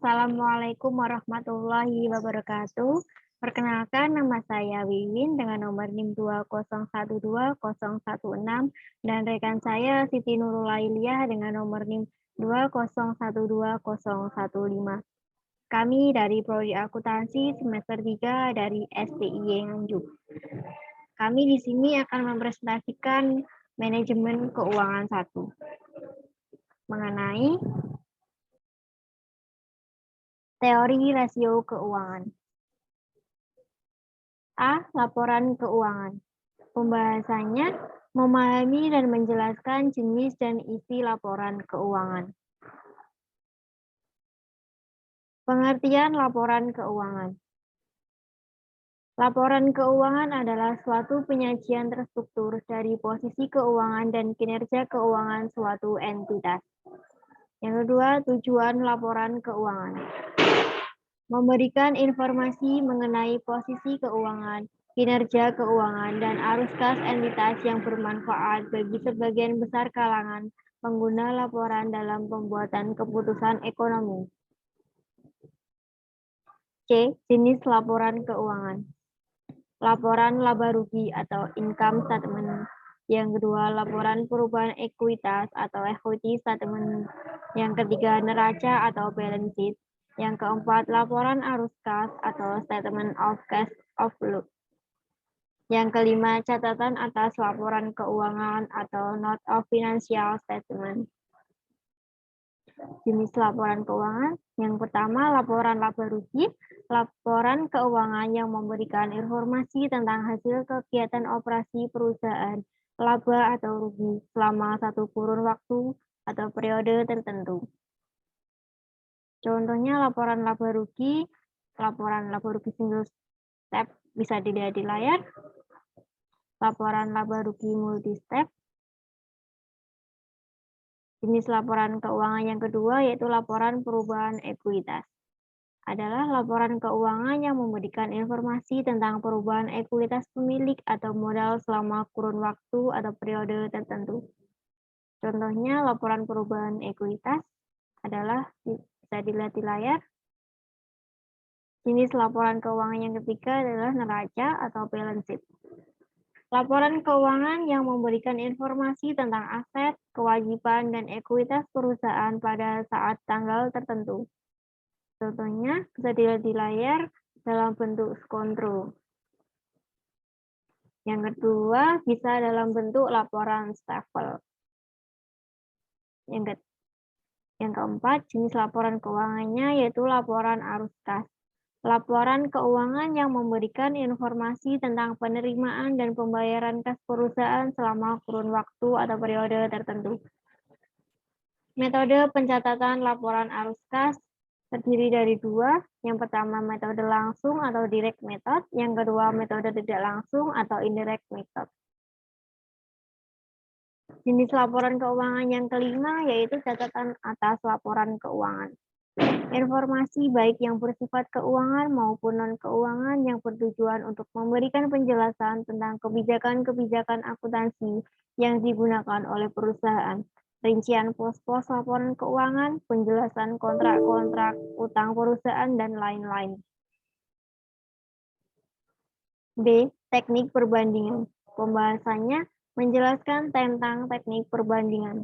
Assalamualaikum warahmatullahi wabarakatuh. Perkenalkan, nama saya Wiwin dengan nomor NIM 2012016 dan rekan saya Siti Nurul Lailiyah dengan nomor NIM 2012015. Kami dari Prodi Akuntansi semester 3 dari STIY Nganjuk. Kami di sini akan mempresentasikan manajemen keuangan 1 mengenai teori rasio keuangan. A. Laporan keuangan. Pembahasannya memahami dan menjelaskan jenis dan isi laporan keuangan. Pengertian laporan keuangan. Laporan keuangan adalah suatu penyajian terstruktur dari posisi keuangan dan kinerja keuangan suatu entitas. Yang kedua, tujuan laporan keuangan. Memberikan informasi mengenai posisi keuangan, kinerja keuangan, dan arus kas entitas yang bermanfaat bagi sebagian besar kalangan pengguna laporan dalam pembuatan keputusan ekonomi. C. Jenis laporan keuangan. Laporan laba rugi atau income statement. Yang kedua, laporan perubahan ekuitas atau equity statement. Yang ketiga, neraca atau balance sheet. Yang keempat, laporan arus kas atau statement of cash outflow. Yang kelima, catatan atas laporan keuangan atau note of financial statement. Jenis laporan keuangan. Yang pertama, laporan laba rugi. Laporan keuangan yang memberikan informasi tentang hasil kegiatan operasi perusahaan, laba atau rugi, selama satu kurun waktu atau periode tertentu. Contohnya laporan laba rugi single step bisa dilihat di layar. Laporan laba rugi multi step. Jenis laporan keuangan yang kedua yaitu laporan perubahan ekuitas. Adalah laporan keuangan yang memberikan informasi tentang perubahan ekuitas pemilik atau modal selama kurun waktu atau periode tertentu. Contohnya laporan perubahan ekuitas adalah bisa dilihat di layar. Jenis laporan keuangan yang ketiga adalah neraca atau balance sheet. Laporan keuangan yang memberikan informasi tentang aset, kewajiban, dan ekuitas perusahaan pada saat tanggal tertentu. Contohnya bisa dilihat di layar dalam bentuk skontro. Yang kedua bisa dalam bentuk laporan stafel. Yang keempat, jenis laporan keuangannya yaitu laporan arus kas. Laporan keuangan yang memberikan informasi tentang penerimaan dan pembayaran kas perusahaan selama kurun waktu atau periode tertentu. Metode pencatatan laporan arus kas terdiri dari dua. Yang pertama metode langsung atau direct method, yang kedua metode tidak langsung atau indirect method. Jenis laporan keuangan yang kelima yaitu catatan atas laporan keuangan. Informasi baik yang bersifat keuangan maupun non-keuangan yang bertujuan untuk memberikan penjelasan tentang kebijakan-kebijakan akuntansi yang digunakan oleh perusahaan, rincian pos-pos laporan keuangan, penjelasan kontrak-kontrak utang perusahaan, dan lain-lain. B. Teknik perbandingan. Pembahasannya menjelaskan tentang teknik perbandingan.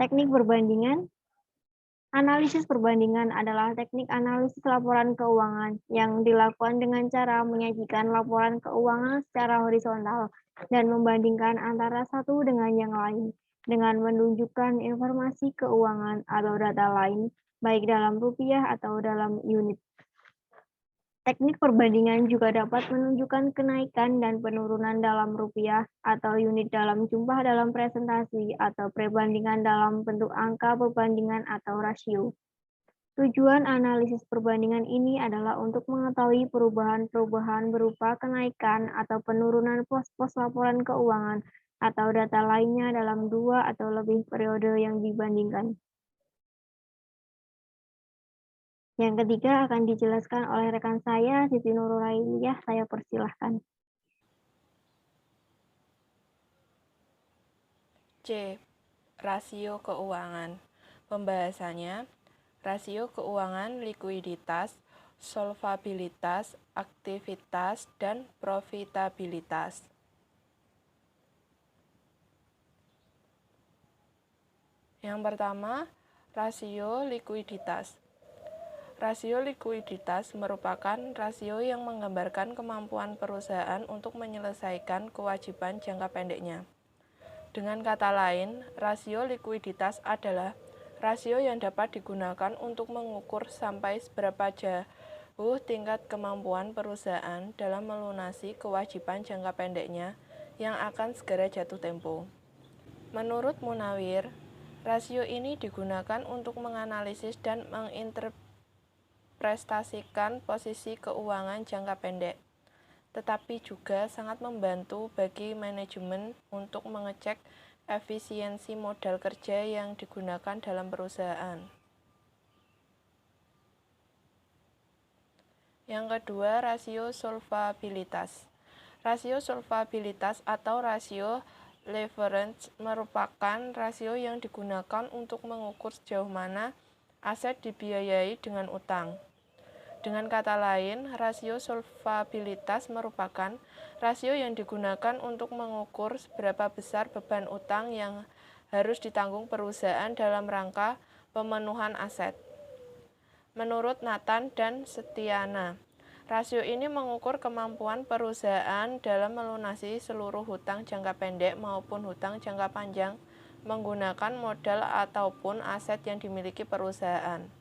Teknik perbandingan. Analisis perbandingan adalah teknik analisis laporan keuangan yang dilakukan dengan cara menyajikan laporan keuangan secara horizontal dan membandingkan antara satu dengan yang lain dengan menunjukkan informasi keuangan atau data lain, baik dalam rupiah atau dalam unit. Teknik perbandingan juga dapat menunjukkan kenaikan dan penurunan dalam rupiah atau unit dalam jumlah dalam presentasi atau perbandingan dalam bentuk angka perbandingan atau rasio. Tujuan analisis perbandingan ini adalah untuk mengetahui perubahan-perubahan berupa kenaikan atau penurunan pos-pos laporan keuangan atau data lainnya dalam dua atau lebih periode yang dibandingkan. Yang ketiga akan dijelaskan oleh rekan saya, Siti Nurul Lailiyah. Saya persilahkan. C. Rasio keuangan. Pembahasannya rasio keuangan, likuiditas, solvabilitas, aktivitas, dan profitabilitas. Yang pertama, rasio likuiditas. Rasio likuiditas merupakan rasio yang menggambarkan kemampuan perusahaan untuk menyelesaikan kewajiban jangka pendeknya. Dengan kata lain, rasio likuiditas adalah rasio yang dapat digunakan untuk mengukur sampai seberapa jauh tingkat kemampuan perusahaan dalam melunasi kewajiban jangka pendeknya yang akan segera jatuh tempo. Menurut Munawir, rasio ini digunakan untuk menganalisis dan menginterpretasikan posisi keuangan jangka pendek, tetapi juga sangat membantu bagi manajemen untuk mengecek efisiensi modal kerja yang digunakan dalam perusahaan. Yang kedua, rasio solvabilitas. Rasio solvabilitas atau rasio leverage merupakan rasio yang digunakan untuk mengukur sejauh mana aset dibiayai dengan utang. Dengan kata lain, rasio solvabilitas merupakan rasio yang digunakan untuk mengukur seberapa besar beban utang yang harus ditanggung perusahaan dalam rangka pemenuhan aset. Menurut Nathan dan Setiana, rasio ini mengukur kemampuan perusahaan dalam melunasi seluruh hutang jangka pendek maupun hutang jangka panjang menggunakan modal ataupun aset yang dimiliki perusahaan.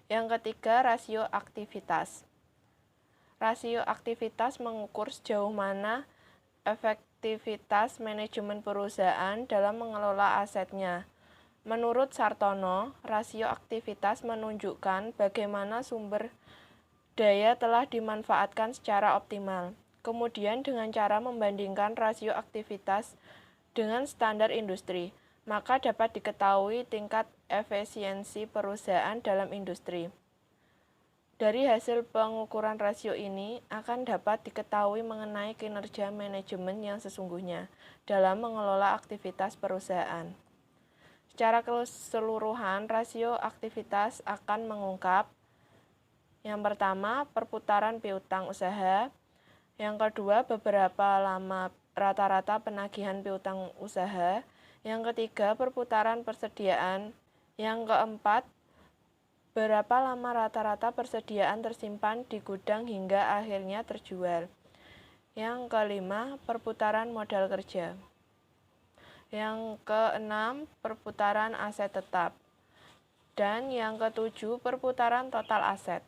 Yang ketiga, rasio aktivitas. Rasio aktivitas mengukur sejauh mana efektivitas manajemen perusahaan dalam mengelola asetnya. Menurut Sartono, rasio aktivitas menunjukkan bagaimana sumber daya telah dimanfaatkan secara optimal. Kemudian dengan cara membandingkan rasio aktivitas dengan standar industri, maka dapat diketahui tingkat efisiensi perusahaan dalam industri. Dari hasil pengukuran rasio ini akan dapat diketahui mengenai kinerja manajemen yang sesungguhnya dalam mengelola aktivitas perusahaan. Secara keseluruhan, rasio aktivitas akan mengungkap yang pertama, perputaran piutang usaha. Yang kedua, beberapa lama rata-rata penagihan piutang usaha. Yang ketiga, perputaran persediaan. Yang keempat, berapa lama rata-rata persediaan tersimpan di gudang hingga akhirnya terjual. Yang kelima, perputaran modal kerja. Yang keenam, perputaran aset tetap. Dan yang ketujuh, perputaran total aset.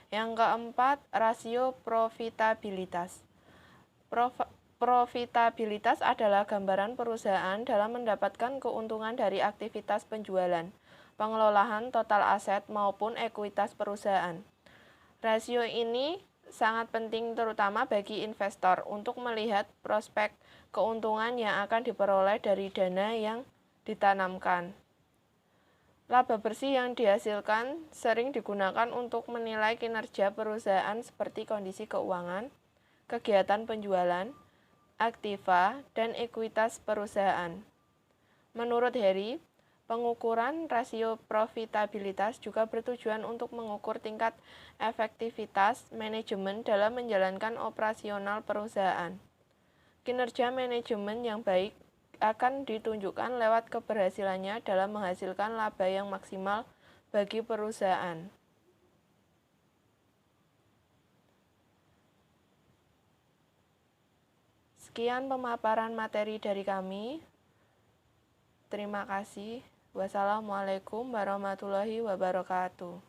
Yang keempat, rasio profitabilitas. Profitabilitas adalah gambaran perusahaan dalam mendapatkan keuntungan dari aktivitas penjualan, pengelolaan total aset maupun ekuitas perusahaan. Rasio ini sangat penting terutama bagi investor untuk melihat prospek keuntungan yang akan diperoleh dari dana yang ditanamkan. Laba bersih yang dihasilkan sering digunakan untuk menilai kinerja perusahaan seperti kondisi keuangan, kegiatan penjualan, aktiva, dan ekuitas perusahaan. Menurut Harry, pengukuran rasio profitabilitas juga bertujuan untuk mengukur tingkat efektivitas manajemen dalam menjalankan operasional perusahaan. Kinerja manajemen yang baik akan ditunjukkan lewat keberhasilannya dalam menghasilkan laba yang maksimal bagi perusahaan. Sekian pemaparan materi dari kami. Terima kasih. Wassalamualaikum warahmatullahi wabarakatuh.